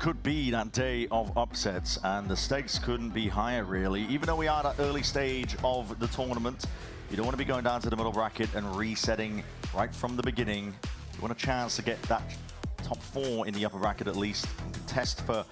could be that day of upsets, and the stakes couldn't be higher, really. Even though we are at that early stage of the tournament, you don't want to be going down to the middle bracket and resetting right from the beginning. You want a chance to get that top 4 in the upper bracket at least, and contest for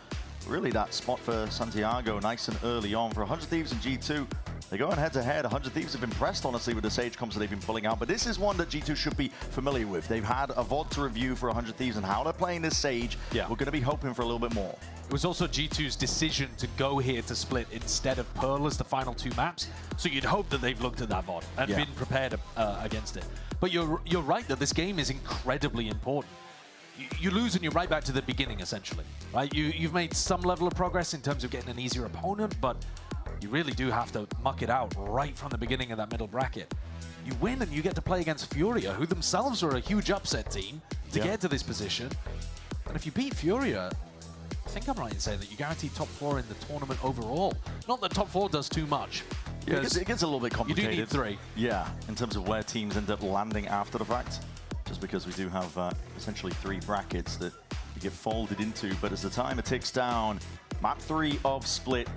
really that spot for Santiago nice and early on. For 100 Thieves and G2, they're going head-to-head. 100 Thieves have impressed, honestly, with the Sage comps that they've been pulling out, but this is one that G2 should be familiar with. They've had a VOD to review for 100 Thieves and how they're playing this Sage. Yeah. We're going to be hoping for a little bit more. It was also G2's decision to go here to split instead of Pearl as the final 2 maps, so you'd hope that they've looked at that VOD and been prepared against it. But you're right that this game is incredibly important. You lose and you're right back to the beginning, essentially. Right? You've made some level of progress in terms of getting an easier opponent, but you really do have to muck it out right from the beginning of that middle bracket. You win and you get to play against Furia, who themselves were a huge upset team to get to this position. And if you beat Furia, I think I'm right in saying that you guarantee top 4 in the tournament overall. Not that top 4 does too much. Yeah, it gets a little bit complicated. You do need 3. Yeah, in terms of where teams end up landing after the fact. Just because we do have essentially 3 brackets that you get folded into. But as the timer ticks down, map 3 of Split,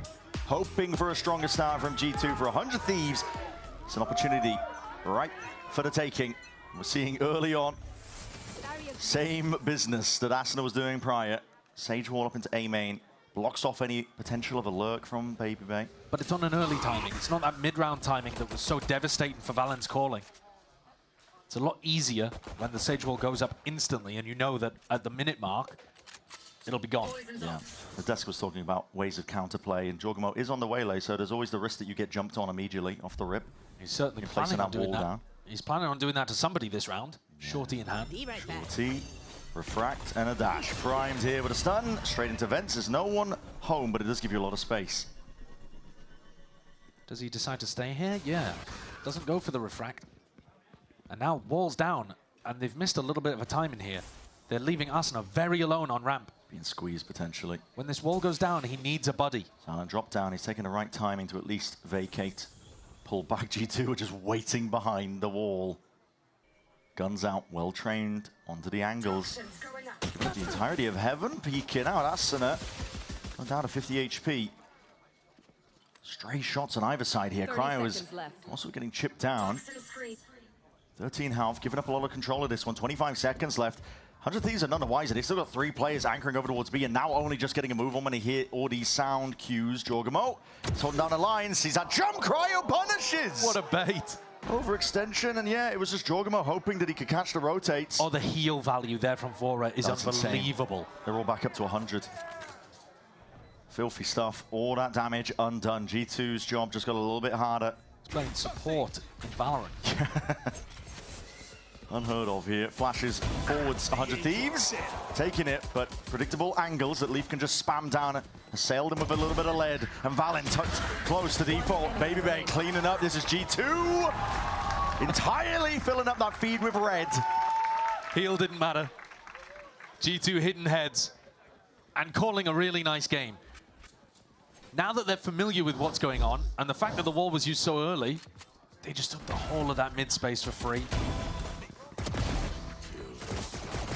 hoping for a stronger start from G2 for 100 Thieves. It's an opportunity right for the taking. We're seeing early on, same business that Asuna was doing prior. Sage wall up into A main, blocks off any potential of a lurk from Baby Bay. But it's on an early timing. It's not that mid-round timing that was so devastating for Valent's calling. It's a lot easier when the Sage wall goes up instantly and you know that at the minute mark, it'll be gone. Yeah, the desk was talking about ways of counterplay, and Jorgamo is on the waylay, so there's always the risk that you get jumped on immediately off the rip. He's certainly planning on doing that. He's planning on doing that to somebody this round. Yeah. Shorty in hand. Shorty, refract, and a dash. Primed here with a stun. Straight into vents. There's no one home, but it does give you a lot of space. Does he decide to stay here? Yeah. Doesn't go for the refract. And now wall's down, and they've missed a little bit of a time in here. They're leaving Asuna very alone on ramp. Being squeezed, potentially. When this wall goes down, he needs a buddy. Silent drop down. He's taking the right timing to at least vacate. Pull back. G2 are just waiting behind the wall. Guns out, well trained, onto the angles. The entirety of Heaven peeking out. Asuna going down to 50 HP. Stray shots on either side here. Cryo is also getting chipped down. 13 health, giving up a lot of control of this one. 25 seconds left. 100 Thieves are none the wiser. They've still got 3 players anchoring over towards B, and now only just getting a move on when they hear all these sound cues. Jorgamo, he's holding down the line, sees that jump. Cryo punishes! What a bait! Overextension, and yeah, it was just Jorgamo hoping that he could catch the rotates. Oh, the heal value there from Vora is unbelievable. Insane. They're all back up to 100. Filthy stuff. All that damage undone. G2's job just got a little bit harder. He's playing support in Valorant. Unheard of here. Flashes forwards, 100 Thieves. Taking it, but predictable angles that Leaf can just spam down. Assailed him with a little bit of lead. And Valent tucked close to default. Baby Bay cleaning up. This is G2. Entirely filling up that feed with red. Heal didn't matter. G2 hitting heads and calling a really nice game. Now that they're familiar with what's going on, and the fact that the wall was used so early, they just took the whole of that mid space for free.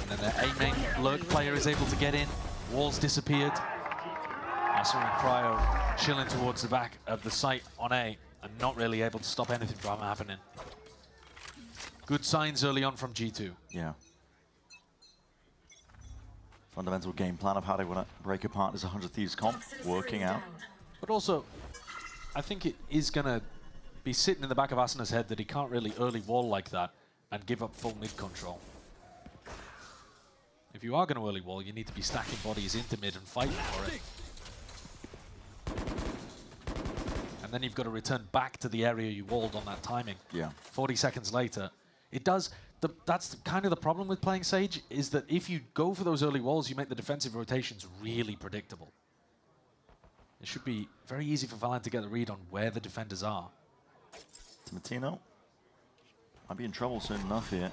And then their A-main lurk player is able to get in. Wall's disappeared. Asuna and Cryo chilling towards the back of the site on A and not really able to stop anything from happening. Good signs early on from G2. Yeah. Fundamental game plan of how they want to break apart this 100 Thieves comp working out. But also, I think it is going to be sitting in the back of Asuna's head that he can't really early wall like that and give up full mid control. If you are going to early wall, you need to be stacking bodies into mid and fighting for it. And then you've got to return back to the area you walled on that timing. Yeah. 40 seconds later. It does. That's kind of the problem with playing Sage, is that if you go for those early walls, you make the defensive rotations really predictable. It should be very easy for Valent to get the read on where the defenders are. Timatino might be in trouble soon enough here.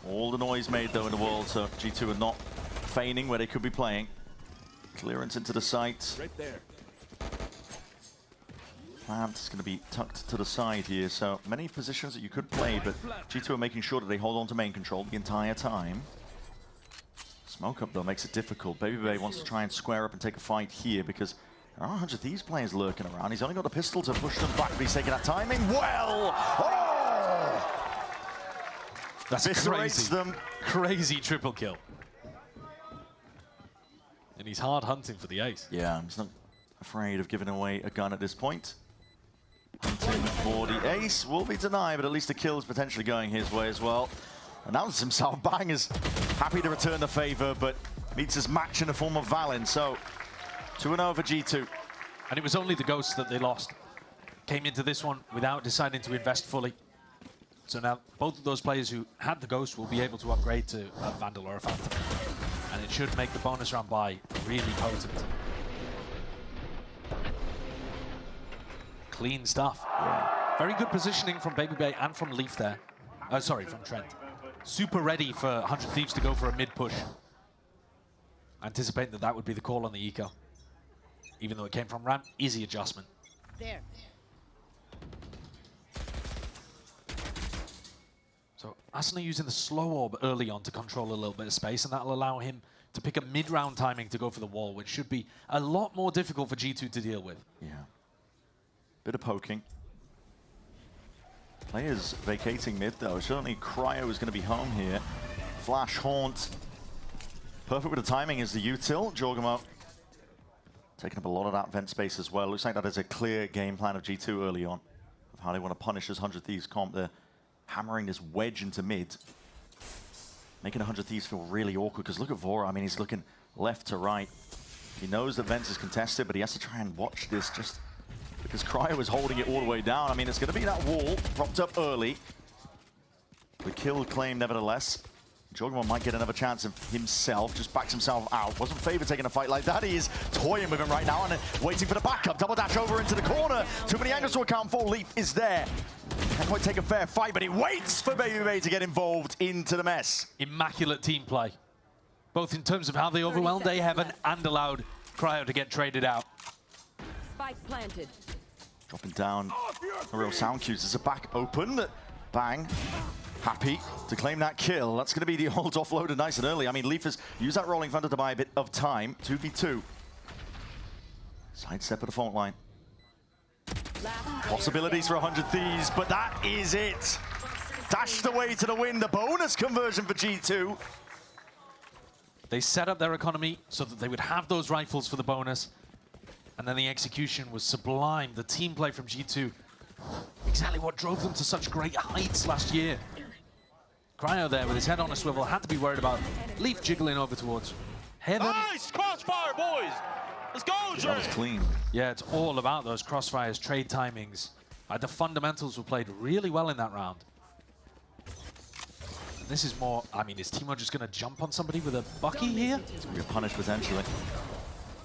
All the noise made though in the world, so G2 are not feigning where they could be playing. Clearance into the site. Right there. Plant is going to be tucked to the side here, so many positions that you could play, but G2 are making sure that they hold on to main control the entire time. Smoke up, though, makes it difficult. Baby wants to try and square up and take a fight here because there are 100 Thieves players lurking around. He's only got a pistol to push them back, but he's taking that timing well. Oh! That's crazy. Them. Crazy triple kill. And he's hard hunting for the ace. Yeah, he's not afraid of giving away a gun at this point. Hunting for the ace will be denied, but at least the kill is potentially going his way as well. Announces himself, Bang is happy to return the favor, but meets his match in the form of Valen. So 2-0 for G2. And it was only the Ghosts that they lost. Came into this one without deciding to invest fully. So now both of those players who had the Ghost will be able to upgrade to a Vandal or a Phantom. And it should make the bonus round bye really potent. Clean stuff. Yeah. Very good positioning from Baby and from Leaf there. Sorry, from Trent. Super ready for 100 Thieves to go for a mid push. Anticipating that that would be the call on the eco. Even though it came from ramp, easy adjustment. There. So Asuna using the slow orb early on to control a little bit of space, and that'll allow him to pick a mid-round timing to go for the wall, which should be a lot more difficult for G2 to deal with. Yeah. Bit of poking. Players vacating mid, though. Certainly Cryo is going to be home here. Flash Haunt. Perfect with the timing is the util. Jorgamo taking up a lot of that vent space as well. Looks like that is a clear game plan of G2 early on of how they want to punish this 100 Thieves comp. They're hammering this wedge into mid, making 100 Thieves feel really awkward, because look at Vora. I mean, he's looking left to right. He knows that Vents is contested, but he has to try and watch this just because Cryo is holding it all the way down. I mean, it's going to be that wall propped up early. The kill claim, nevertheless. Jorgamo might get another chance of himself, just backs himself out. Wasn't favored taking a fight like that. He is toying with him right now and waiting for the backup. Double dash over into the corner. Too many angles to account for. Leaf is there. Can't quite take a fair fight, but he waits for Baby to get involved into the mess. Immaculate team play. Both in terms of how they overwhelmed A-Heaven and allowed Cryo to get traded out. Spike planted. Dropping down a real sound cues. There's a back open. Bang. Happy to claim that kill. That's going to be the old offloader nice and early. I mean, Leaf has used that rolling thunder to buy a bit of time. 2v2. Sidestep at the fault line. Possibilities for 100 Thieves, but that is it. Dashed away to the win. The bonus conversion for G2. They set up their economy so that they would have those rifles for the bonus. And then the execution was sublime. The team play from G2, exactly what drove them to such great heights last year. Cryo there with his head on a swivel, had to be worried about Leaf jiggling over towards Heaven. Nice crossfire, boys! Let's go, Jay! That was clean. Yeah, it's all about those crossfires, trade timings. The fundamentals were played really well in that round. And this is more, I mean, is Timo just going to jump on somebody with a Bucky here? It's going to be a punish potentially.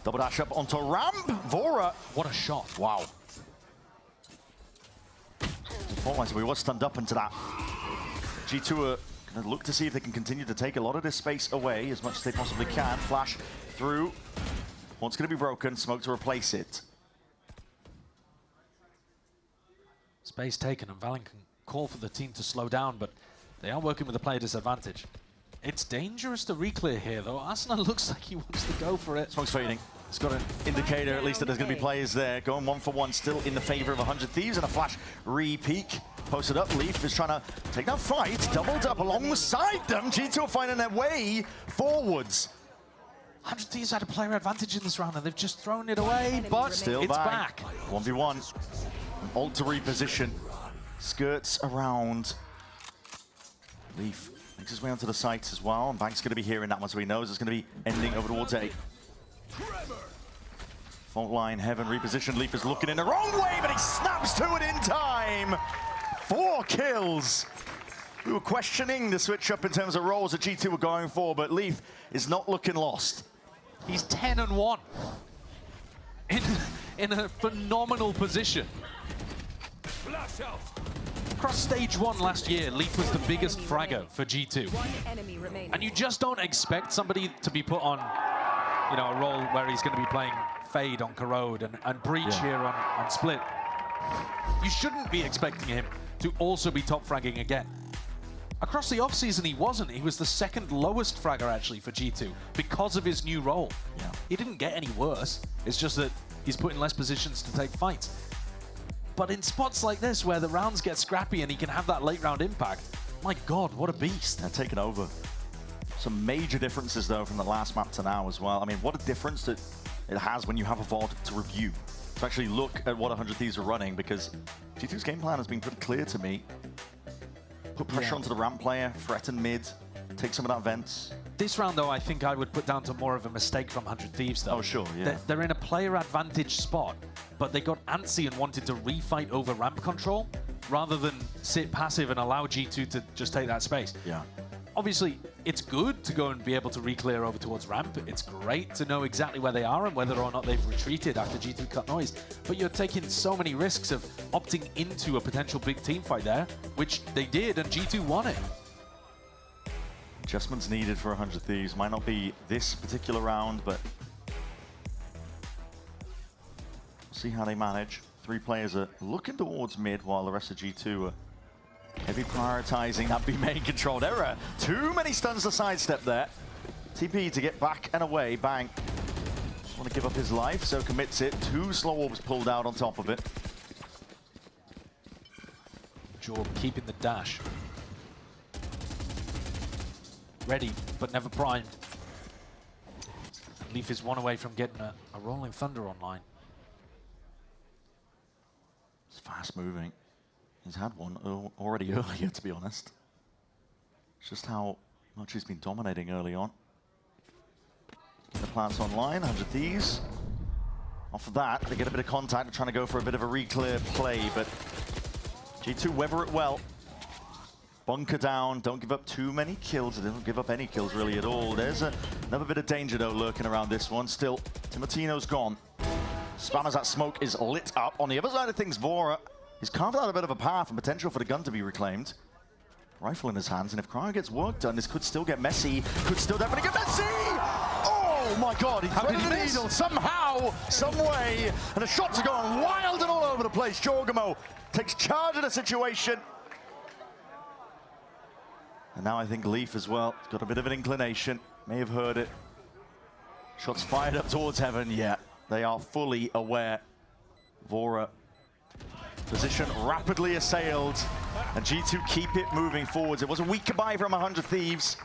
Double dash up onto ramp. Vora. What a shot. Wow. So we were stunned up into that. G2 are going to look to see if they can continue to take a lot of this space away as much as they possibly can. Flash through. One's going to be broken. Smoke to replace it. Space taken, and Valen can call for the team to slow down, but they are working with a player disadvantage. It's dangerous to re-clear here, though. Asuna looks like he wants to go for it. Smoke's fading. It's got an indicator, at least, that there's going to be players there. Going 1-for-1, still in the favor of 100 Thieves, and a flash re-peek. Posted up, Leaf is trying to take that fight. Doubled up alongside them. G2 are finding their way forwards. 100 Thieves had a player advantage in this round, and they've just thrown it away, but still it's back. 1v1. An ult to reposition. Skirts around. Leaf makes his way onto the sites as well, and Bank's going to be hearing that one, so he knows it's going to be ending over towards A. Fault line, Heaven repositioned. Leaf is looking in the wrong way, but he snaps to it in time. 4 kills. We were questioning the switch up in terms of roles that G2 were going for, but Leaf is not looking lost. He's 10-1 in a phenomenal position. Across stage 1 last year, Leaf was the biggest fragger for G2. And you just don't expect somebody to be put on, you know, a role where he's going to be playing Fade on Corrode and Breach here on Split. You shouldn't be expecting him to also be top fragging again. Across the offseason, he wasn't. He was the second lowest fragger, actually, for G2 because of his new role. Yeah. He didn't get any worse. It's just that he's put in less positions to take fights. But in spots like this, where the rounds get scrappy and he can have that late round impact, my God, what a beast. They're taking over. Some major differences, though, from the last map to now as well. I mean, what a difference that it has when you have a VOD to review. To actually look at what 100 Thieves are running, because G2's game plan has been pretty clear to me. Put pressure onto the ramp player, threaten mid, take some of that vents. This round, though, I think I would put down to more of a mistake from 100 Thieves, though. Oh, sure, yeah. They're in a player advantage spot, but they got antsy and wanted to refight over ramp control rather than sit passive and allow G2 to just take that space. Yeah. Obviously, it's good to go and be able to re-clear over towards ramp. It's great to know exactly where they are and whether or not they've retreated after G2 cut noise. But you're taking so many risks of opting into a potential big team fight there, which they did, and G2 won it. Adjustments needed for 100 Thieves. Might not be this particular round, but see how they manage. 3 players are looking towards mid while the rest of G2 are heavy prioritizing that B main control. There are too many stuns to sidestep there. TP to get back and away. Bang. Just want to give up his life, so commits it. 2 slow orbs pulled out on top of it. Jorg keeping the dash. Ready, but never primed. Leaf is 1 away from getting a Rolling Thunder online. It's fast moving. He's had one already earlier, to be honest. It's just how much he's been dominating early on. The plant's online, 100 Thieves. Off of that, they get a bit of contact. They're trying to go for a bit of a re-clear play, but G2 weather it well. Bunker down, don't give up too many kills. They don't give up any kills really at all. There's another bit of danger though lurking around this one. Still, Timotino's gone. Spammers, that smoke is lit up. On the other side of things, Vora, he's carved out a bit of a path and potential for the gun to be reclaimed. Rifle in his hands, and if Cryo gets work done, this could still get messy. Could still definitely get messy! Oh my God, he threaded the needle somehow, some way, and the shots are going wild and all over the place. Jorgamo takes charge of the situation. And now I think Leaf as well, he's got a bit of an inclination, may have heard it. Shots fired up towards heaven, yeah, they are fully aware. Vora, position rapidly assailed, and G2 keep it moving forwards. It was a weak goodbye from 100 Thieves.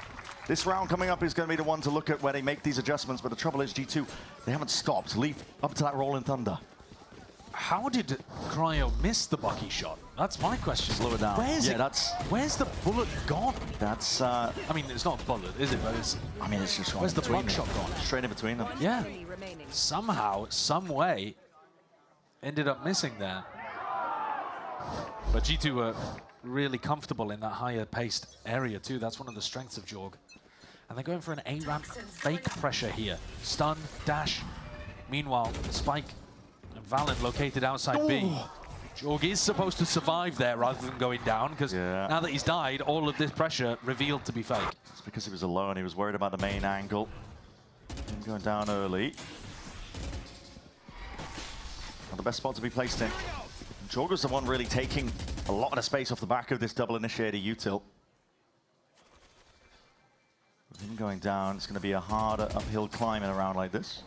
This round coming up is going to be the one to look at where they make these adjustments, but the trouble is G2, they haven't stopped. Leaf up to that Rolling Thunder. How did Cryo miss the Bucky shot? That's my question. Slow it down. Where's the bullet gone? That's I mean, it's not a bullet, is it? But it's. I mean, it's just where's the buckshot gone? Straight in between them. Yeah. Somehow, some way, ended up missing there. But G2 were really comfortable in that higher paced area too. That's one of the strengths of Jorg. And they're going for an A-ramp fake pressure here. Stun, dash. Meanwhile, Spike and Valen located outside B. Jorg is supposed to survive there rather than going down, because now that he's died, all of this pressure revealed to be fake. It's because he was alone. He was worried about the main angle. Him going down early. Not the best spot to be placed in. Jorg was the one really taking a lot of the space off the back of this double initiator util. With him going down, it's going to be a harder uphill climb in a round like this.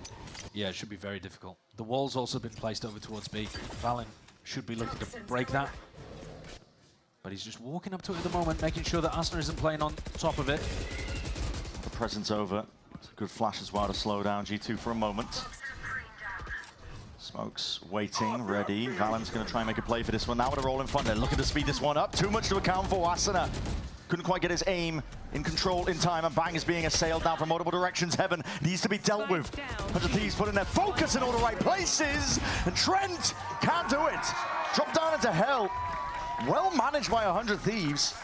Yeah, it should be very difficult. The wall's also been placed over towards B. Valen should be looking to break that. But he's just walking up to it at the moment, making sure that Asner isn't playing on top of it. The presence over. It's a good flash as well to slow down G2 for a moment. Smokes waiting, ready. Valen's going to try and make a play for this one. Now with a Rolling Thunder, looking to speed this one up. Too much to account for. Asana couldn't quite get his aim in control in time, and Bang is being assailed now from multiple directions. Heaven needs to be dealt with. 100 Thieves putting their focus in all the right places, and Trent can't do it. Drop down into hell. Well managed by 100 Thieves.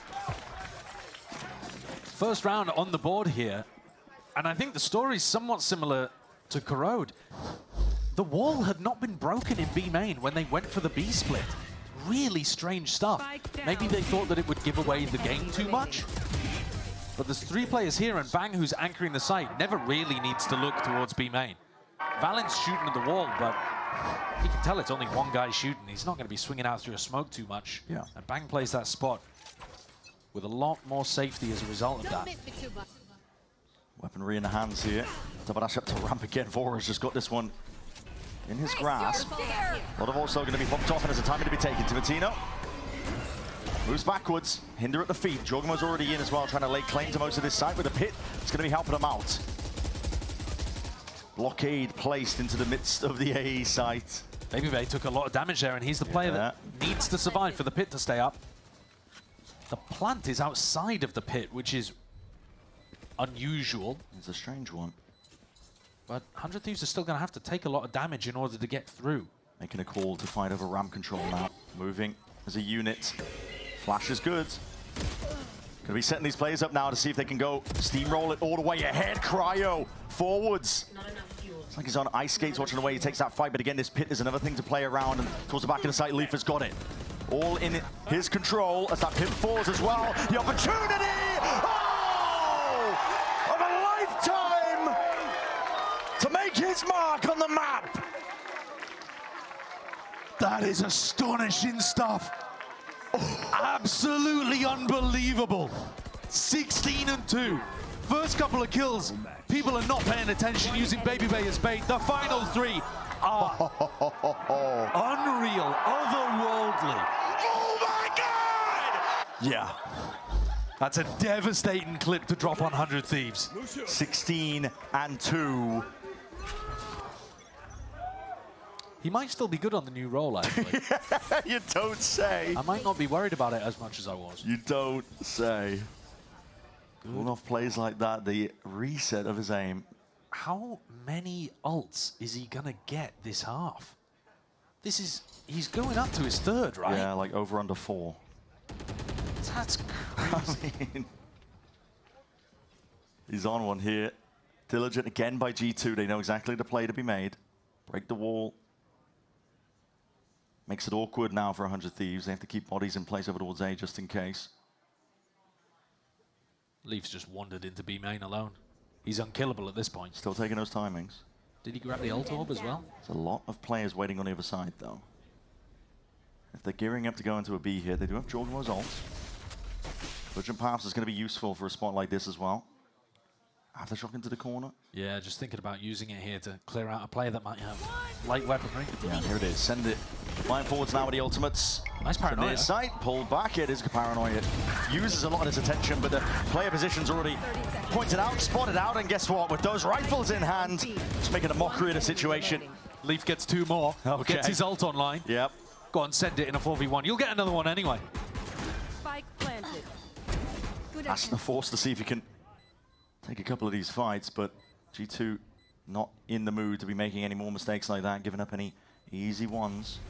First round on the board here, and I think the story's somewhat similar to Corrode. The wall had not been broken in B main when they went for the B split. Really strange stuff. Maybe they thought that it would give away the game too much. But there's 3 players here, and Bang, who's anchoring the site, never really needs to look towards B main. Valen's shooting at the wall, but you can tell it's only one guy shooting. He's not going to be swinging out through a smoke too much. Yeah. And Bang plays that spot with a lot more safety as a result of that. Weaponry in the hands here. Double dash up to ramp again. Vora's just got this one in his grasp. A lot of also going to be popped off, and there's a timing to be taken. Timatino moves backwards. Hinder at the feet. Jorgamo's already in as well, trying to lay claim to most of this site with a pit. It's going to be helping him out. Blockade placed into the midst of the AE site. Babyvay took a lot of damage there, and he's the player that needs to survive for the pit to stay up. The plant is outside of the pit, which is unusual. It's a strange one. But 100 Thieves are still going to have to take a lot of damage in order to get through. Making a call to fight over ramp control now. Moving as a unit. Flash is good. Gonna be setting these players up now to see if they can go steamroll it all the way ahead. Cryo forwards. It's like he's on ice skates watching the way he takes that fight, but again, this pit is another thing to play around, and towards the back of the site, Leaf has got it. All in his control as that pit falls as well. The opportunity! Oh! Of a lifetime to make his mark on the map. That is astonishing stuff. Absolutely unbelievable. 16-2. First couple of kills, people are not paying attention, using Babyvay as bait. The final three are unreal, otherworldly. Oh my God! Yeah. That's a devastating clip to drop on 100 Thieves. 16-2. He might still be good on the new role, actually. You don't say. I might not be worried about it as much as I was. You don't say. Pulling off plays like that, the reset of his aim. How many ults is he gonna get this half? He's going up to his third, right? Yeah, like over under 4. That's crazy. I mean, he's on one here. Diligent again by G2. They know exactly the play to be made. Break the wall. Makes it awkward now for 100 Thieves. They have to keep bodies in place over towards A just in case. Leaf's just wandered into B main alone. He's unkillable at this point. Still taking those timings. Did he grab the ult orb as well? There's a lot of players waiting on the other side, though. If they're gearing up to go into a B here, they do have Jorgamo's ult. Urgent Paths is going to be useful for a spot like this as well. Aftershock into the corner. Yeah, just thinking about using it here to clear out a player that might have light weaponry. Yeah, here it is. Send it. Flying forwards now with the ultimates. Nice paranoia. Near sight, pull back. It is a paranoia. It uses a lot of his attention, but the player position's already pointed out, spotted out, and guess what? With those rifles in hand, just making a mockery of the situation. Leaf gets 2 more. Okay. Gets his ult online. Yep. Go on, send it in a 4v1. You'll get another one anyway. Spike planted. Good Asking the Force to see if he can take a couple of these fights, but G2 not in the mood to be making any more mistakes like that, giving up any easy ones.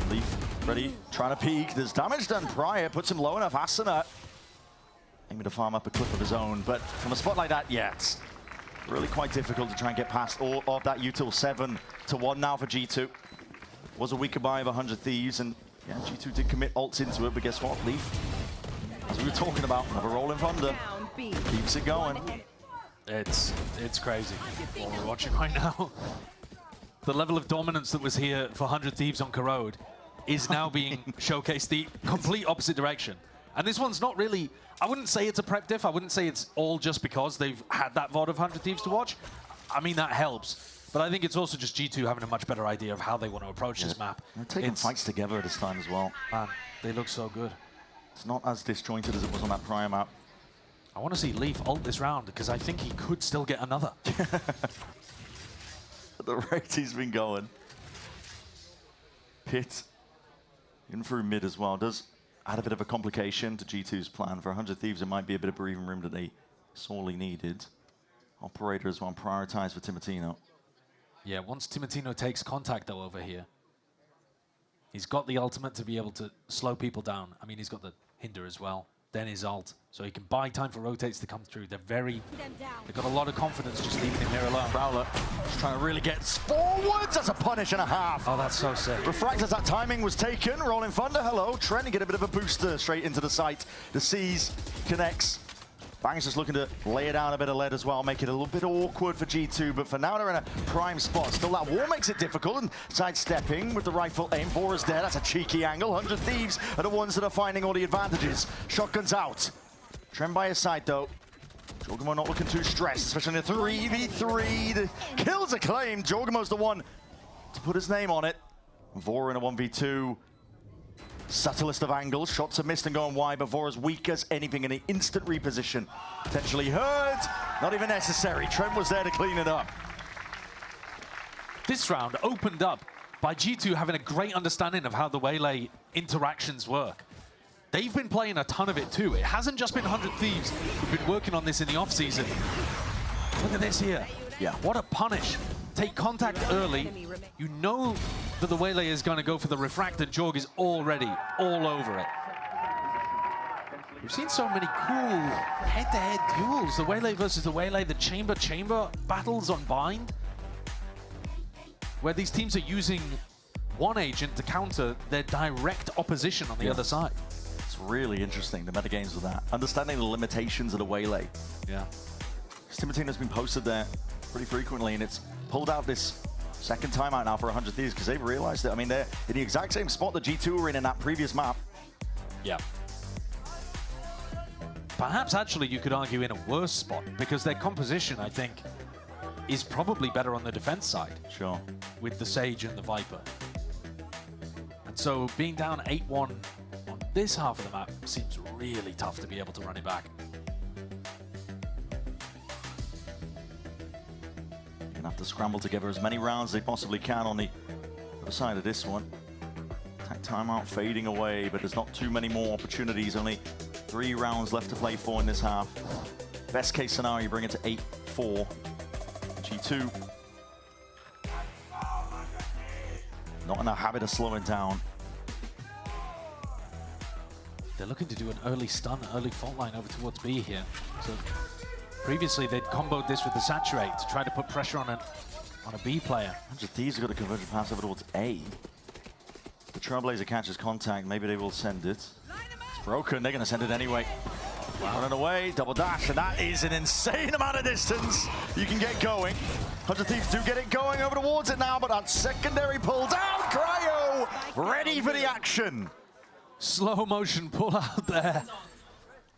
Leaf ready, trying to peek. There's damage done prior, puts him low enough. Asuna aiming to farm up a clip of his own, but from a spot like that, yeah, it's really quite difficult to try and get past all of that util. 7-1 now for G2. Was a weaker buy of 100 Thieves, and yeah, G2 did commit ults into it, but guess what? Leaf, as we were talking about, another rolling thunder. Keeps it going. It's crazy what we're watching right now. The level of dominance that was here for 100 Thieves on Corrode is now being showcased the complete opposite direction. And this one's not really, I wouldn't say it's a prep diff. I wouldn't say it's all just because they've had that VOD of 100 Thieves to watch. I mean, that helps. But I think it's also just G2 having a much better idea of how they want to approach this map. They're taking fights together this time as well. Man, they look so good. It's not as disjointed as it was on that prior map. I want to see Leaf ult this round because I think he could still get another. At the rate he's been going. Pit in through mid as well. Does add a bit of a complication to G2's plan. For 100 Thieves, it might be a bit of breathing room that they sorely needed. Operator as well, prioritized for Timatino. Yeah, once Timatino takes contact, though, over here, he's got the ultimate to be able to slow people down. I mean, he's got the hinder as well, then his ult, so he can buy time for rotates to come through. They've got a lot of confidence just leaving him here alone. Prowler just trying to really get forwards. That's a punish and a half. Oh, that's so sick. Refract as that timing was taken. Rolling Thunder, hello. Trying to get a bit of a booster straight into the site. The C's connects. Bang's just looking to lay it down a bit of lead as well, make it a little bit awkward for G2, but for now they're in a prime spot. Still, that wall makes it difficult, and sidestepping with the rifle aim. Vora's there, that's a cheeky angle. 100 Thieves are the ones that are finding all the advantages. Shotgun's out. Trem by his side, though. Jorgamo not looking too stressed, especially in a 3v3. The kills are claimed. Jorgamo's the one to put his name on it. Vora in a 1v2. Subtlest of angles, shots are missed and going wide, but Vora's weak as anything in the instant reposition. Potentially hurt, not even necessary. Trent was there to clean it up. This round opened up by G2 having a great understanding of how the Waylay interactions work. They've been playing a ton of it too. It hasn't just been 100 Thieves who've been working on this in the off-season. Look at this here. Yeah. What a punish. Take contact early. You know that the Waylay is going to go for the refract, and Jorg is already all over it. We've seen so many cool head-to-head duels. The Waylay versus the Waylay, the chamber-chamber battles on Bind, where these teams are using one agent to counter their direct opposition on the other side. It's really interesting, the metagames with that. Understanding the limitations of the Waylay. Yeah. Timatino's been posted there pretty frequently, and it's pulled out this second timeout now for 100 Thieves because they've realized it. I mean, they're in the exact same spot that G2 were in that previous map. Yeah. Perhaps actually you could argue in a worse spot because their composition, I think, is probably better on the defense side. Sure. With the Sage and the Viper. And so being down 8-1 on this half of the map seems really tough to be able to run it back. Gonna have to scramble together as many rounds as they possibly can on the other side of this one. Attack timeout fading away, but there's not too many more opportunities. Only 3 rounds left to play for in this half. Best case scenario, you bring it to 8-4. G2 not in a habit of slowing down. They're looking to do an early stun, early fault line over towards B here. So previously they'd comboed this with the Saturate to try to put pressure on a B player. 100 Thieves have got a conversion pass over towards A. The Trailblazer catches contact, maybe they will send it. It's broken, they're gonna send it anyway. Wow. Running away, double dash, and that is an insane amount of distance you can get going. 100 Thieves do get it going over towards it now, but that secondary pull down, Cryo ready for the action. Slow motion pull out there.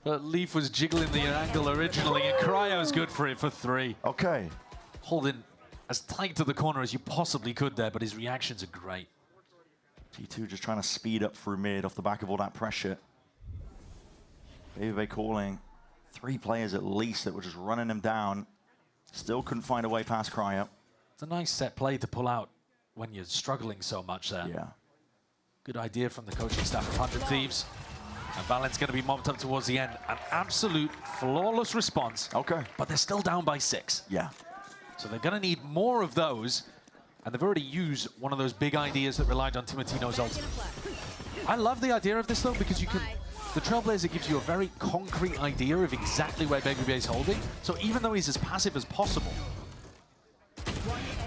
But Leaf was jiggling the angle originally, and Cryo's good for it for 3. Okay. Holding as tight to the corner as you possibly could there, but his reactions are great. G2 just trying to speed up through mid off the back of all that pressure. Baby calling 3 players at least that were just running him down. Still couldn't find a way past Cryo. It's a nice set play to pull out when you're struggling so much there. Yeah. Good idea from the coaching staff of 100 Thieves. And Valent's going to be mopped up towards the end. An absolute flawless response. Okay. But they're still down by 6. Yeah. So they're going to need more of those. And they've already used one of those big ideas that relied on Timatino's ult. I love the idea of this, though, because you can... The Trailblazer gives you a very concrete idea of exactly where Baby is holding. So even though he's as passive as possible,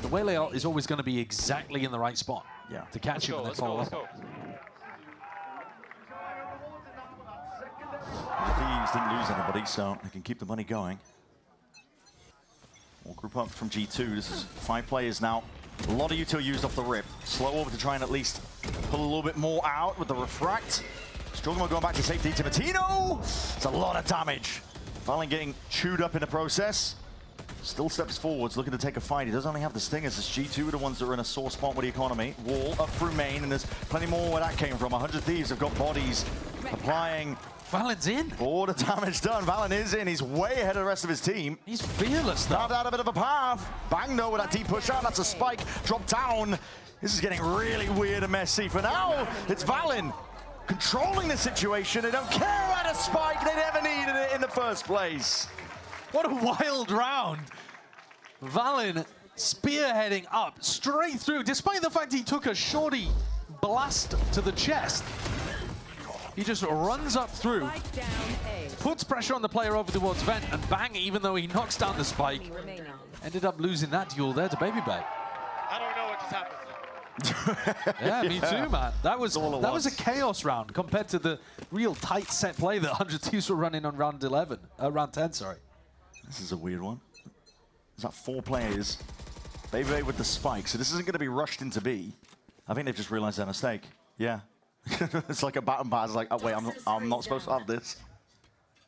the Waylay ult is always going to be exactly in the right spot to catch him and then follow up. Thieves didn't lose anybody, so they can keep the money going. More group up from G2. This is 5 players now. A lot of you two are used off the rip. Slow over to try and at least pull a little bit more out with the refract. Struggle going back to safety. Timatino! It's a lot of damage. Finally getting chewed up in the process. Still steps forwards, looking to take a fight. He does only have the stingers. It's G2 are the ones that are in a sore spot with the economy. Wall up through main, and there's plenty more where that came from. 100 Thieves have got bodies applying. Valen's in. All the damage done. Valen is in. He's way ahead of the rest of his team. He's fearless, though. Carved out a bit of a path. Bang, though, with that deep push out. That's a spike. Drop down. This is getting really weird and messy. For now, it's Valen controlling the situation. They don't care about a spike. They never needed it in the first place. What a wild round. Valen spearheading up straight through, despite the fact he took a shorty blast to the chest. He just runs up through, puts pressure on the player over towards Vent, and bang, even though he knocks down the spike, ended up losing that duel there to Baby Bay. I don't know what just happened. Yeah, me too, man. That was all it that was a was. chaos round compared to the real tight set play that 100 Thieves were running on round 10, sorry. This is a weird one. There's like 4 players. Baby with the spike, so this isn't going to be rushed into B. I think they've just realized their mistake. Yeah. It's like a baton pass. It's like, oh wait, I'm not supposed to have this.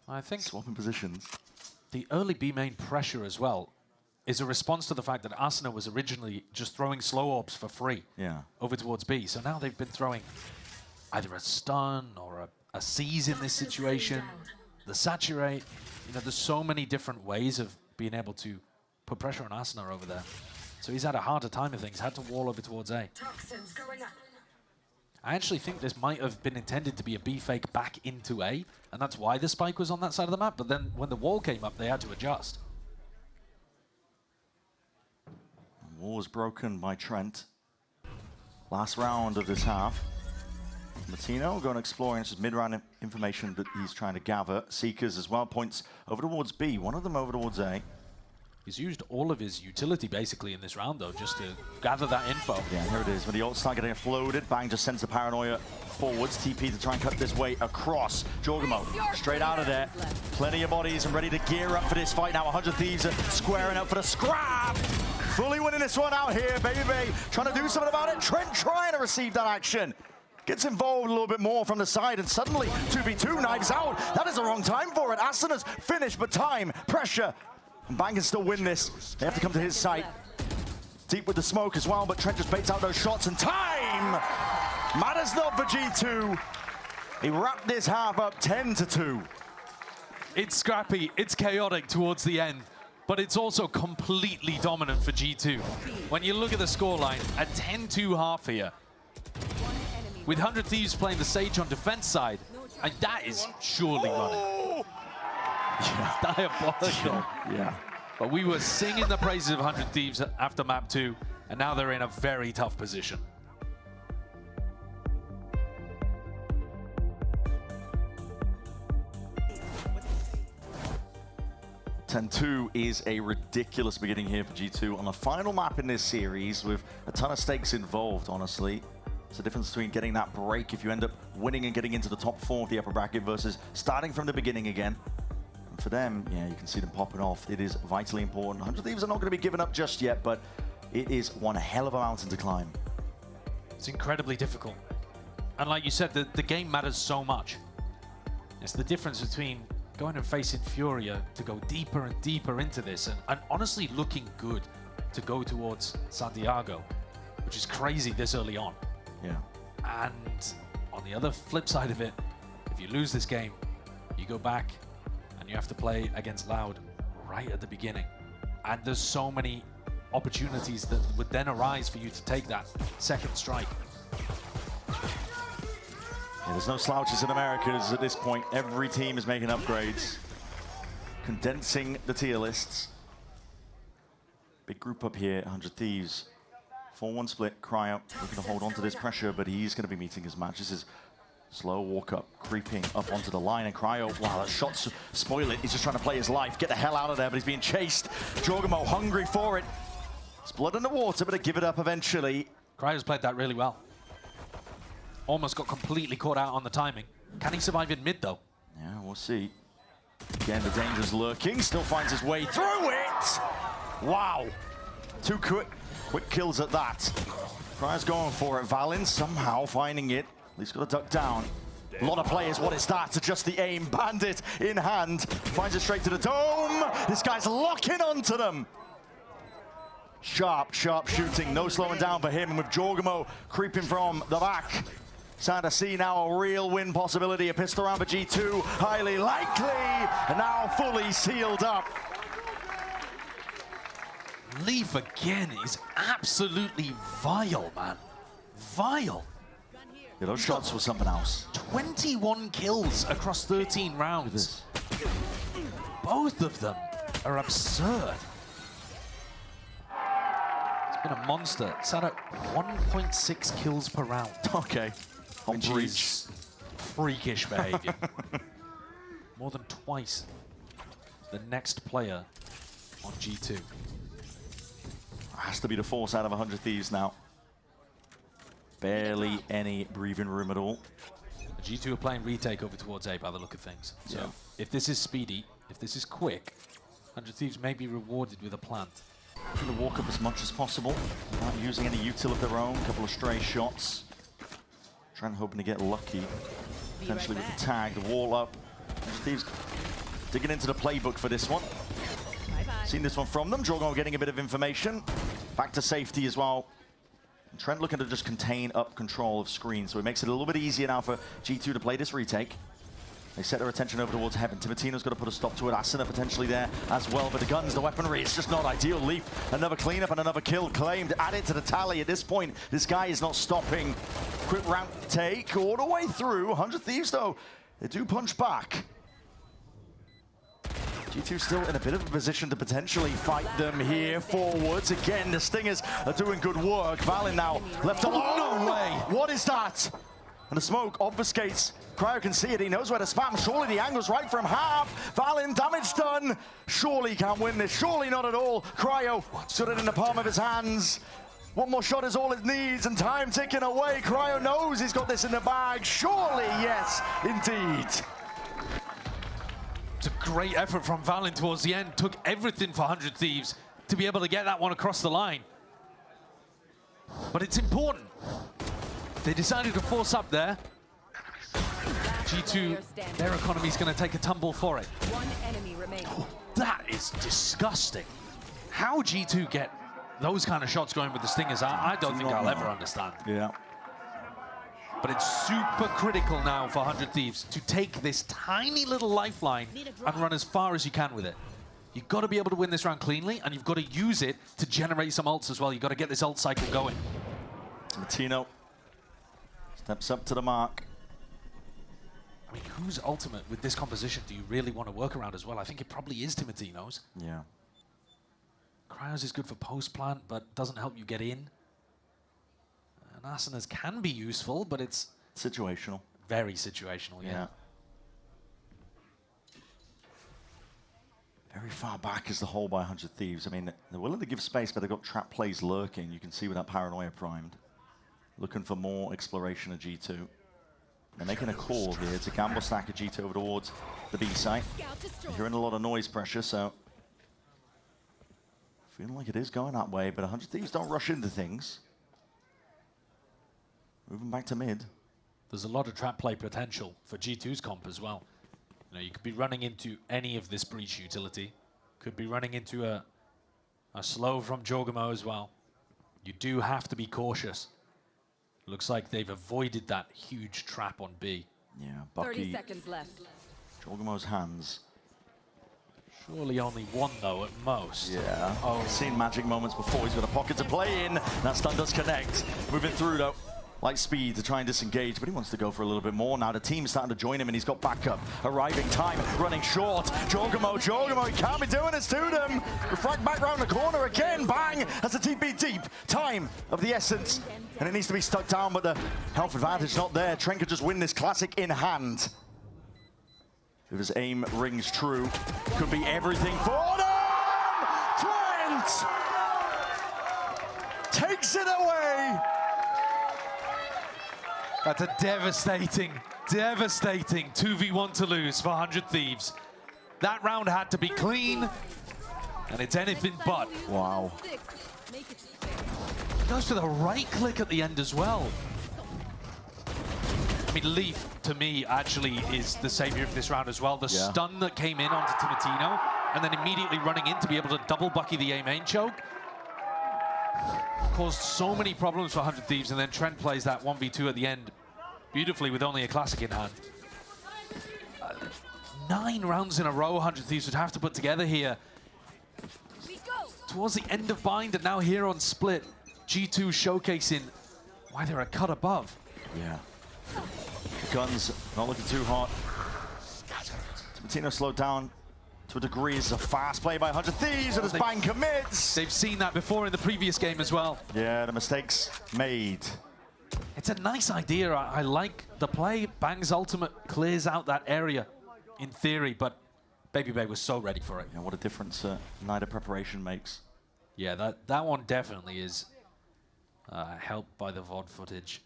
I think Swapping positions. the early B main pressure as well is a response to the fact that Asuna was originally just throwing slow orbs for free over towards B. So now they've been throwing either a stun or a seize in this situation, the saturate. You know, there's so many different ways of being able to put pressure on Asuna over there. So he's had a harder time of things, had to wall over towards A. Toxins going up. I actually think this might have been intended to be a B fake back into A, and that's why the spike was on that side of the map. But then when the wall came up, they had to adjust. Wall was broken by Trent. Last round of this half. Martino going exploring. This is mid-round information that he's trying to gather. Seekers as well. Points over towards B. One of them over towards A. He's used all of his utility basically in this round though, just to gather that info. Yeah, here it is. When the ults start getting floated, Bang just sends the paranoia forwards. TP to try and cut this way across. Jorgamo straight out of there. Plenty of bodies and ready to gear up for this fight now. 100 Thieves are squaring up for the scrap. Fully winning this one out here, baby. Trying to do something about it. Trent trying to receive that action. Gets involved a little bit more from the side, and suddenly 2v2 knives out. That is the wrong time for it. Asuna's finished, but time, pressure. And Bang can still win this. They have to come to his side. Deep with the smoke as well, but Trent just baits out those shots, and time matters not for G2. He wrapped this half up 10-2. It's scrappy, it's chaotic towards the end, but it's also completely dominant for G2. When you look at the scoreline, a 10-2 half here, with 100 Thieves playing the Sage on defense side, and that is surely running. Yeah, diabolical. Yeah. But we were singing the praises of 100 Thieves after map 2, and now they're in a very tough position. (10-2) is a ridiculous beginning here for G2 on the final map in this series with a ton of stakes involved, honestly. It's the difference between getting that break if you end up winning and getting into the top 4 of the upper bracket versus starting from the beginning again. And for them, yeah, you can see them popping off. It is vitally important. 100 Thieves are not going to be given up just yet, but it is one hell of a mountain to climb. It's incredibly difficult. And like you said, the game matters so much. It's the difference between going and facing Furia to go deeper and deeper into this, and honestly looking good to go towards Santiago, which is crazy this early on. Yeah. And on the other flip side of it, if you lose this game, you go back and you have to play against Loud right at the beginning. And there's so many opportunities that would then arise for you to take that second strike. Yeah, there's no slouches in Americas at this point. Every team is making upgrades, condensing the tier lists. Big group up here, 100 Thieves. 4-1 split, Cryo looking to hold on to this pressure, but he's going to be meeting his match. This is slow walk up, creeping up onto the line, and Cryo, wow, that shot's spoil it. He's just trying to play his life, get the hell out of there, but he's being chased. Jorgamo hungry for it. It's blood in the water, but they give it up eventually. Cryo's played that really well. Almost got completely caught out on the timing. Can he survive in mid, though? Yeah, we'll see. Again, the danger's lurking, still finds his way through it! Wow! Two quick kills at that. Cryo's going for it. Valin somehow finding it. At least got to duck down. A lot of players, what is that? To just the aim. Bandit in hand. Finds it straight to the dome. This guy's locking onto them. Sharp shooting. No slowing down for him. And with Jorgamo creeping from the back. Starting to see now a real win possibility. A pistol round for G2. Highly likely. And now fully sealed up. Leaf again is absolutely vile, man. Vile. Yeah, those shots were something else. 21 kills across 13 rounds. Both of them are absurd. It's been a monster. It's at 1.6 kills per round. Okay. On Which breach. is freakish behavior. More than twice the next player on G2. Has to be the force out of 100 Thieves now. Barely any breathing room at all. G2 are playing retake over towards A by the look of things. So Yeah. if this is speedy, if this is quick, 100 Thieves may be rewarded with a plant. Trying to walk up as much as possible without using any util of their own. A couple of stray shots. Trying hoping to get lucky. Potentially with the tag, the wall up. 100 Thieves digging into the playbook for this one. Seen this one from them. Jorgo getting a bit of information. Back to safety as well. And Trent looking to just contain up control of screen, so it makes it a little bit easier now for G2 to play this retake. They set their attention over towards Heaven. Timatino's got to put a stop to it. Asuna potentially there as well, but the guns, the weaponry, it's just not ideal. Leaf, another cleanup and another kill claimed. Add it to the tally at this point. This guy is not stopping. Quick round take all the way through. 100 Thieves though, they do punch back. G2 still in a bit of a position to potentially fight them here forwards. Again, the Stingers are doing good work. Valin now left alone. No way! What is that? And the smoke obfuscates. Cryo can see it. He knows where to spam. Surely the angle's right from half. Valin, damage done. Surely he can't win this. Surely not at all. Cryo stood it in the palm of his hands. One more shot is all it needs, and time ticking away. Cryo knows he's got this in the bag. Surely, yes, indeed. It's a great effort from Valin towards the end. Took everything for 100 Thieves to be able to get that one across the line. But it's important. They decided to force up there. G2, their economy's going to take a tumble for it. One enemy remaining. That is disgusting. How G2 get those kind of shots going with the Stingers, I don't think I'll ever understand. Yeah. But it's super critical now for 100 Thieves to take this tiny little lifeline and run as far as you can with it. You've got to be able to win this round cleanly, and you've got to use it to generate some ults as well. You've got to get this ult cycle going. Martino steps up to the mark. I mean, whose ultimate with this composition do you really want to work around as well? I think it probably is Timatino's. Yeah. Cryos is good for post-plant, but doesn't help you get in. And Asuna's can be useful, but it's situational. Very situational, yeah. Very far back is the hole by 100 Thieves. I mean, they're willing to give space, but they've got trap plays lurking. You can see with that paranoia primed. Looking for more exploration of G2. They're making a call here to gamble stack of G2 over towards the B site. You're hearing a lot of noise pressure, so feeling like it is going that way, but 100 Thieves don't rush into things. Moving back to mid. There's a lot of trap play potential for G2's comp as well. You know, you could be running into any of this breach utility. Could be running into a slow from Jorgamo as well. You do have to be cautious. Looks like they've avoided that huge trap on B. Yeah, Bucky. 30 seconds left. Jorgamo's hands. Surely only one though at most. Yeah. Oh, seen magic moments before. He's got a pocket to play in. That stun does connect. Moving through though. Light speed to try and disengage, but he wants to go for a little bit more. Now the team's starting to join him, and he's got backup. Arriving time, running short. Jorgamo, he can't be doing this to them. Refract back round the corner again. Bang! That's the TP deep. Time of the essence, and it needs to be stuck down, but the health advantage not there. Trent could just win this classic in hand. If his aim rings true, could be everything for them! Trent takes it away. That's a devastating 2v1 to lose for 100 Thieves. That round had to be clean, and it's anything but. Wow. Goes for the right click at the end as well. I mean, Leaf, to me, actually is the savior of this round as well. The stun that came in onto Timatino, and then immediately running in to be able to double Bucky the A main choke, caused so many problems for 100 Thieves, and then Trent plays that 1v2 at the end beautifully with only a classic in hand. 9 rounds in a row 100 Thieves would have to put together here. Towards the end of Bind, and now here on Split, G2 showcasing why they're a cut above. Yeah. Guns not looking too hot. Timatino slowed down to a degree. It's a fast play by 100 Thieves, and as Bang commits. They've seen that before in the previous game as well. Yeah, the mistakes made. It's a nice idea. I like the play. Bang's ultimate clears out that area in theory, but Baby Bay was so ready for it. Yeah, what a difference night of preparation makes. Yeah, that one definitely is helped by the VOD footage.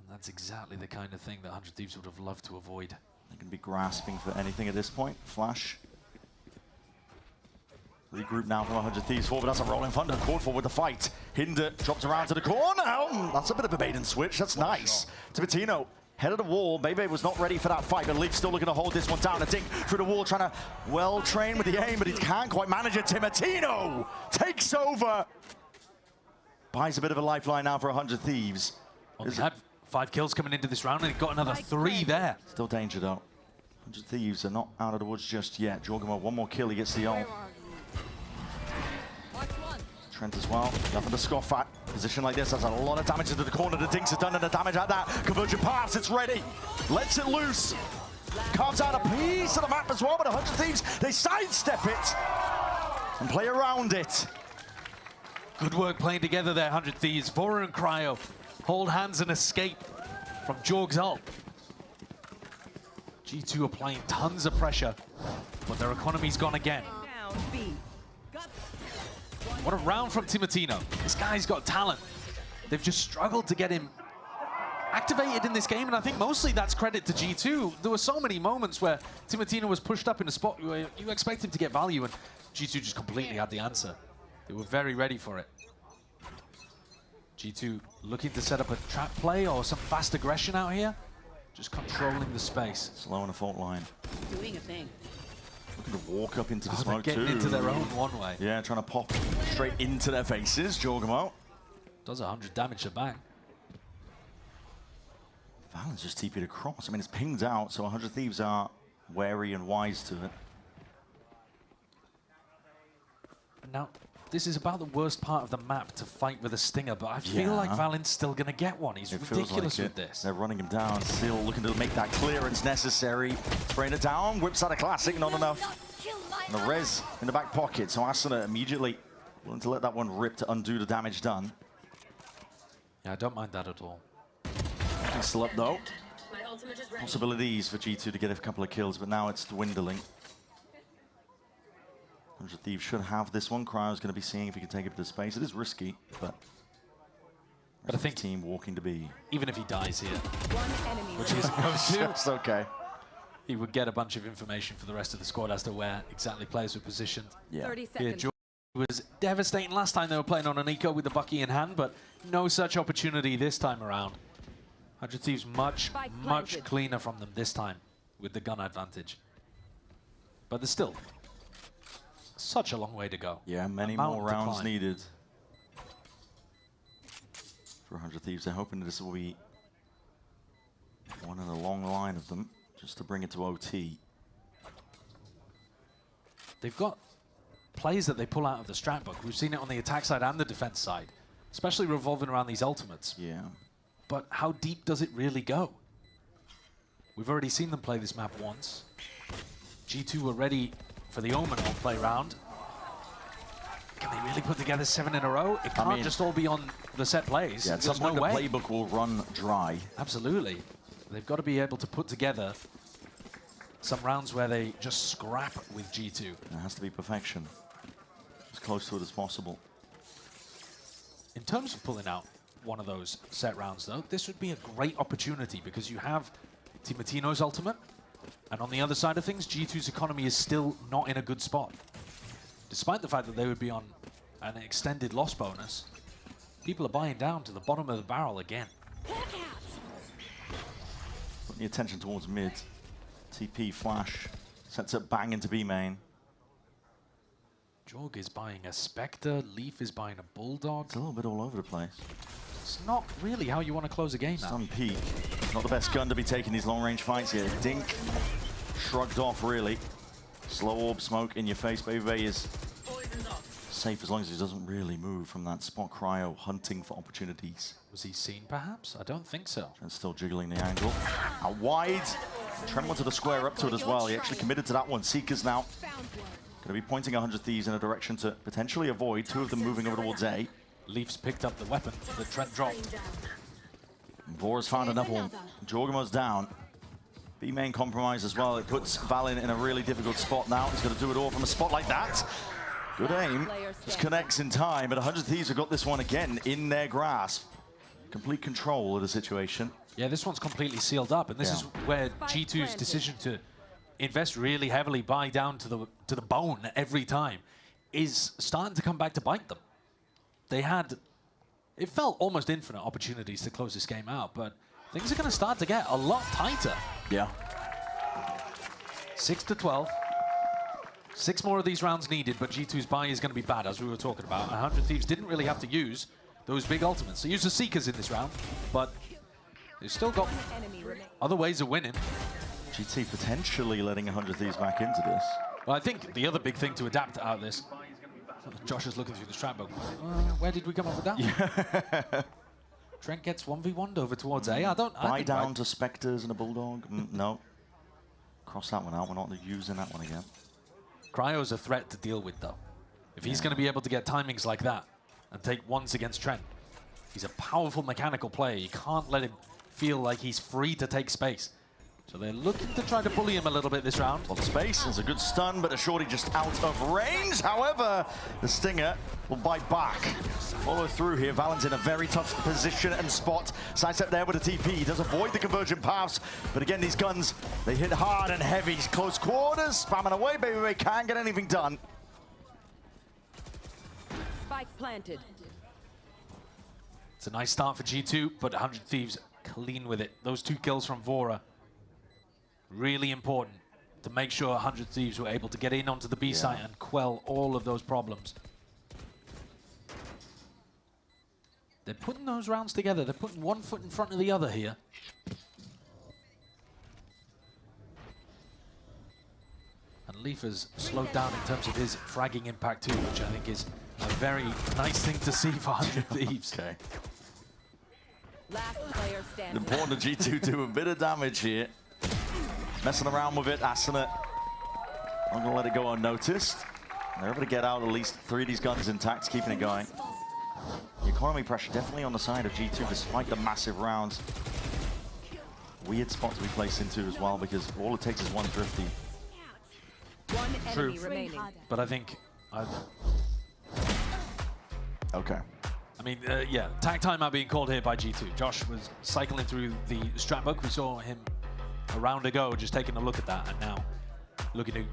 That's exactly the kind of thing that 100 Thieves would have loved to avoid. They can be grasping for anything at this point. Flash. Regroup now from 100 Thieves forward. That's a rolling thunder. Caught for with the fight. Hinder drops around to the corner. That's a bit of a bait and switch. That's nice. Timatino, head of the wall. Bebe was not ready for that fight, but Leaf's still looking to hold this one down. A dink through the wall, trying to well train with the aim, but he can't quite manage it. Timatino takes over. Buys a bit of a lifeline now for 100 Thieves. Well, he had 5 kills coming into this round, and he got another 3 there. Still danger though. 100 Thieves are not out of the woods just yet. Jorgamo, one more kill, he gets the ult. Trent as well, nothing to scoff at. Position like this has a lot of damage into the corner. The dinks are done and the damage at that. Conversion pass, it's ready. Lets it loose. Carves out a piece of the map as well, but 100 Thieves, they sidestep it and play around it. Good work playing together there, 100 Thieves. Vora and Cryo hold hands and escape from Jorg's ult. G2 applying tons of pressure, but their economy's gone again. Down B. What a round from Timatino. This guy's got talent. They've just struggled to get him activated in this game, and I think mostly that's credit to G2. There were so many moments where Timatino was pushed up in a spot where you expect him to get value, and G2 just completely had the answer. They were very ready for it. G2 looking to set up a trap play or some fast aggression out here. Just controlling the space. Slow on a fault line. Doing a thing. Looking to walk up into the They're smoke getting too. into their own one way. Yeah, trying to pop straight into their faces. Jorgamo. Does 100 damage to bang. Valorant's just TP'd across. I mean, it's pinged out, so 100 Thieves are wary and wise to it. Now, this is about the worst part of the map to fight with a stinger, but I feel like Valen's still going to get one. He's ridiculous with this. They're running him down, still looking to make that clearance necessary. Spraying it down, whips out a classic, not enough. And the res in the back pocket, so Asuna immediately willing to let that one rip to undo the damage done. Yeah, I don't mind that at all. Still up though. Possibilities for G2 to get a couple of kills, but now it's dwindling. 100 Thieves should have this one. Cryo's going to be seeing if he can take it to space. It is risky, but I think team walking to B. Even if he dies here, One enemy. which he's supposed to, It's okay. he would get a bunch of information for the rest of the squad as to where exactly players were positioned. Yeah. 30 Yeah, seconds. Jorg was devastating last time they were playing on an eco with the Bucky in hand, but no such opportunity this time around. 100 Thieves much cleaner from them this time with the gun advantage. But there's still such a long way to go. Yeah, many more rounds needed for 100 Thieves. They're hoping this will be one in a long line of them, just to bring it to OT. They've got plays that they pull out of the strat book. We've seen it on the attack side and the defense side, especially revolving around these ultimates. Yeah. But how deep does it really go? We've already seen them play this map once. G2 were ready for the Omen on play round. Can they really put together 7 in a row? It can't just all be on the set plays. Yeah, at some point the playbook will run dry. Absolutely. They've got to be able to put together some rounds where they just scrap with G2. It has to be perfection. As close to it as possible. In terms of pulling out one of those set rounds, though, this would be a great opportunity because you have Timatino's ultimate, and on the other side of things, G2's economy is still not in a good spot. Despite the fact that they would be on an extended loss bonus, people are buying down to the bottom of the barrel again. Putting the attention towards mid. TP flash sets up bang into B main. Jorg is buying a Spectre, Leaf is buying a Bulldog. It's a little bit all over the place. It's not really how you want to close a game now. Stun peak. Not the best gun to be taking these long-range fights here. Dink shrugged off, really. Slow orb smoke in your face. Bebe is safe as long as he doesn't really move from that spot. Cryo hunting for opportunities. Was he seen, perhaps? I don't think so. And still jiggling the angle. Out wide. Trent wanted to square up to it as well. He actually committed to that one. Seekers now going to be pointing 100 Thieves in a direction to potentially avoid. 2 of them moving over towards A. Leaf's picked up the weapon that Trent dropped. Vora's found another one. Jorgamo's down. B main compromise as well. It puts Valin in a really difficult spot now. He's got to do it all from a spot like that. Good aim. Just connects in time, but 100 Thieves have got this one again in their grasp. Complete control of the situation. Yeah, this one's completely sealed up, and this is where G2's decision to invest really heavily, buy down to the bone every time, is starting to come back to bite them. They had, it felt almost infinite opportunities to close this game out, but things are going to start to get a lot tighter. Yeah. 6-12. 6 more of these rounds needed, but G2's buy is going to be bad, as we were talking about. 100 Thieves didn't really have to use those big ultimates. They used the Seekers in this round, but they've still got other ways of winning. GT potentially letting 100 Thieves back into this. Well, I think the other big thing to adapt out of this, Josh is looking through the strat book. Where did we come up with that? Yeah. Trent gets 1v1'd over towards A. Buy down to Spectres and a Bulldog. No. Cross that one out. We're not using that one again. Cryo's a threat to deal with, though. If he's going to be able to get timings like that and take ones against Trent, he's a powerful mechanical player. You can't let him feel like he's free to take space. So they're looking to try to bully him a little bit this round. Well, space is a good stun, but a shorty just out of range. However, the Stinger will bite back. Follow through here. Valent's in a very tough position and spot. Sidestep there with a TP. He does avoid the convergent paths. But again, these guns, they hit hard and heavy. Close quarters, spamming away. Baby Ray can't get anything done. Spike planted. It's a nice start for G2, but 100 Thieves clean with it. Those 2 kills from Vora, really important to make sure 100 Thieves were able to get in onto the B site and quell all of those problems. They're putting those rounds together. They're putting one foot in front of the other here. And Leaf has slowed down in terms of his fragging impact too, which I think is a very nice thing to see for 100 Thieves. Okay. Last player standing. Important to G2 do a bit of damage here. Messing around with it, Asana. I'm gonna let it go unnoticed. They're able to get out at least 3 of these guns intact, keeping it going. The economy pressure definitely on the side of G2, despite the massive rounds. Weird spot to be placed into as well, because all it takes is one thrifty. One enemy remaining. But I think Okay. I mean, yeah, tag timeout being called here by G2. Josh was cycling through the strat book. We saw him a round ago, just taking a look at that, and now looking to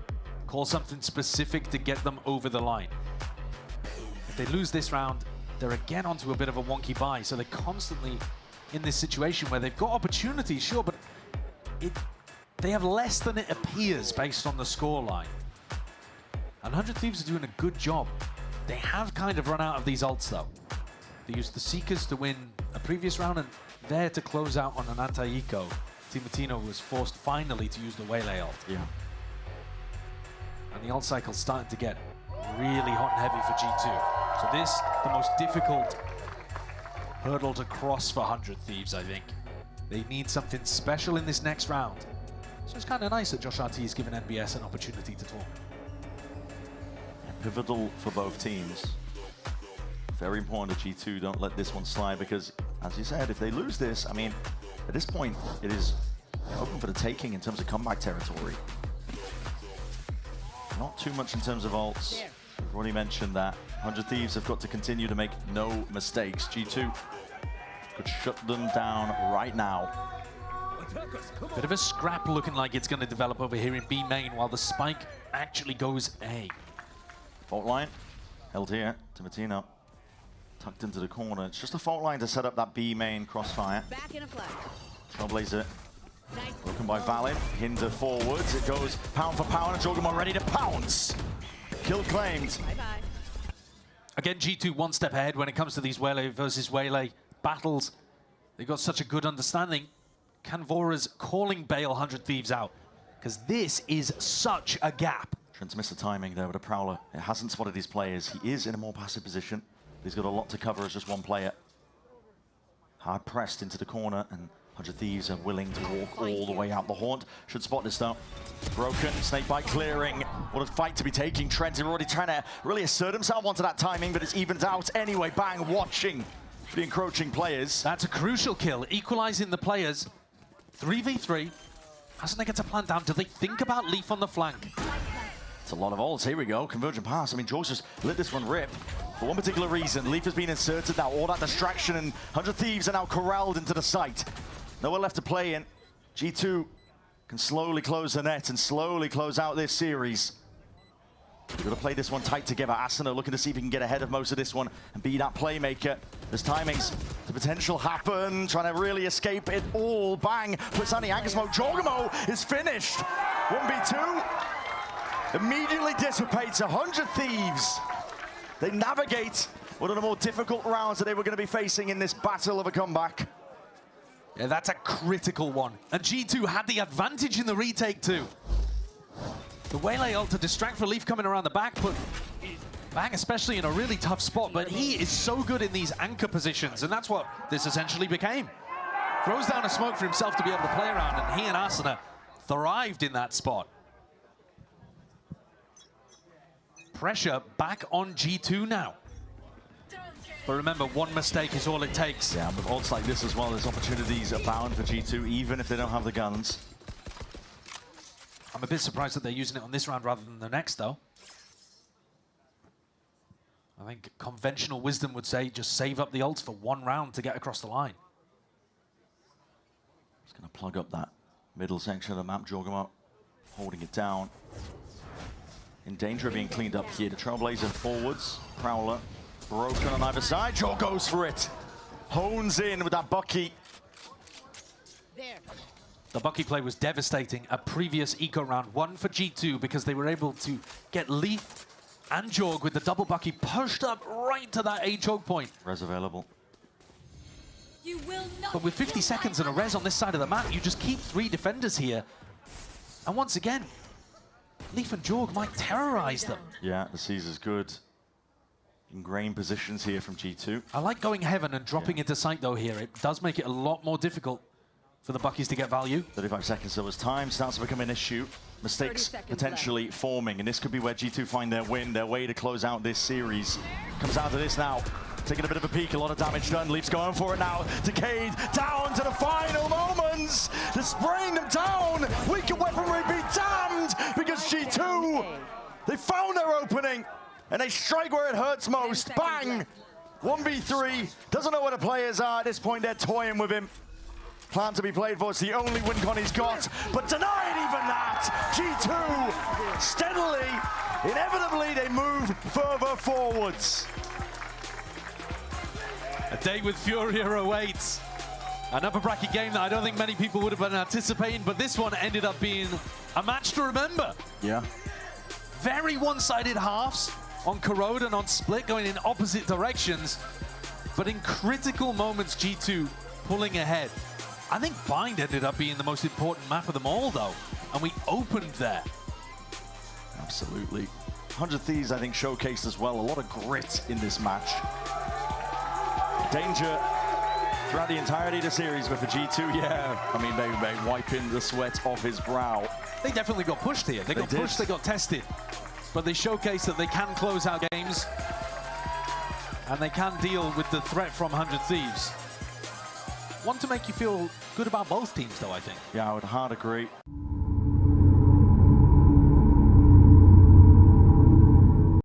call something specific to get them over the line. If they lose this round, they're again onto a bit of a wonky buy, so they're constantly in this situation where they've got opportunities, sure, but they have less than it appears based on the scoreline. And 100 Thieves are doing a good job. They have kind of run out of these ults, though. They used the Seekers to win a previous round, and there to close out on an anti-eco, Timatino was forced finally to use the Waylay ult. Yeah. And the ult cycle's starting to get really hot and heavy for G2. So this, the most difficult hurdle to cross for 100 Thieves, I think. They need something special in this next round. So it's kind of nice that Josh RT has given NBS an opportunity to talk. Pivotal for both teams. Very important that G2 don't let this one slide, because, as you said, if they lose this, I mean, at this point, it is open for the taking in terms of comeback territory. Not too much in terms of ults. I've already mentioned that. 100 Thieves have got to continue to make no mistakes. G2 could shut them down right now. Bit of a scrap looking like it's going to develop over here in B main, while the spike actually goes A. Fault line held here. Timatino tucked into the corner. It's just a fault line to set up that B main crossfire. Back in a flag. Trailblazer Nice. broken by Valid. Hinder forwards. It goes pound for pound. And Jorgemon ready to pounce. Kill claimed. Bye-bye. Again, G2 one step ahead when it comes to these Waylay versus Waylay battles. They've got such a good understanding. Canvora's calling Bale 100 Thieves out, because this is such a gap. Trent's missed the timing there with a Prowler. It hasn't spotted his players. He is in a more passive position. He's got a lot to cover as just one player. Hard pressed into the corner, and 100 Thieves are willing to walk all the way out the haunt. Should spot this though. Broken, snakebite clearing. What a fight to be taking. Trent is already trying to really assert himself onto that timing, but it's evened out anyway. Bang, watching the encroaching players. That's a crucial kill, equalizing the players. 3v3. Hasn't they get to plan down? Do they think about Leaf on the flank? It's a lot of ults. Here we go. Convergent pass. I mean, George just let this one rip. For one particular reason, Leaf has been inserted now. All that distraction, and 100 Thieves are now corralled into the site. Nowhere left to play in. G2 can slowly close the net and slowly close out this series. We've got to play this one tight together. Asuna looking to see if he can get ahead of most of this one and be that playmaker. There's timings to potential happen, trying to really escape it all. Bang, puts on the anchor smoke. Jorgamo is finished. 1v2 immediately dissipates. 100 Thieves. They navigate one of the more difficult rounds that they were going to be facing in this battle of a comeback. Yeah, that's a critical one. And G2 had the advantage in the retake too. The Waylay ult to distract for Leaf coming around the back, put Bang especially in a really tough spot, but he is so good in these anchor positions, and that's what this essentially became. Throws down a smoke for himself to be able to play around, and he and Asuna thrived in that spot. Pressure back on G2 now. But remember, one mistake is all it takes. Yeah, with ults like this as well, there's opportunities abound for G2, even if they don't have the guns. I'm a bit surprised that they're using it on this round rather than the next, though. I think conventional wisdom would say just save up the ults for one round to get across the line. Just going to plug up that middle section of the map. Jorgamo holding it down. In danger of being cleaned up here. The Trailblazer forwards. Prowler broken on either side. Jor goes for it. Hones in with that Bucky. There. The Bucky play was devastating. A previous eco round, one for G2 because they were able to get Leaf and Jorg with the double Bucky pushed up right to that A choke point. Res available. You will not. But with 50 seconds and a res on this side of the map, you just keep 3 defenders here. And once again, Leaf and Jorg might terrorize them. Yeah, the Caesar's good. Ingrained positions here from G2. I like going heaven and dropping into sight though here. It does make it a lot more difficult for the Buckies to get value. 35 seconds so as time starts to become an issue. Mistakes potentially forming, and this could be where G2 find their win, their way to close out this series. Comes out to this now, taking a bit of a peek, a lot of damage done. Leaf's going for it now. Decade down to the final moments. They're spraying them down. Weaker weaponry be damned, because G2, they found their opening, and they strike where it hurts most. Bang! 1v3, doesn't know where the players are. At this point, they're toying with him. Plan to be played for, it's the only win con he's got, but denied even that. G2, steadily, inevitably, they move further forwards. A day with Furia awaits. An upper bracket game that I don't think many people would have been anticipating, but this one ended up being a match to remember. Yeah. Very one-sided halves on Corrode and on Split, going in opposite directions, but in critical moments, G2 pulling ahead. I think Bind ended up being the most important map of them all, though, and we opened there. Absolutely. 100 Thieves, I think, showcased as well a lot of grit in this match. Danger throughout the entirety of the series, but for G2, yeah, I mean, they wiping the sweat off his brow. They definitely got pushed here. They got pushed, they got tested, but they showcased that they can close out games, and they can deal with the threat from 100 Thieves. One to make you feel good about both teams, though, I think. Yeah, I would hard agree.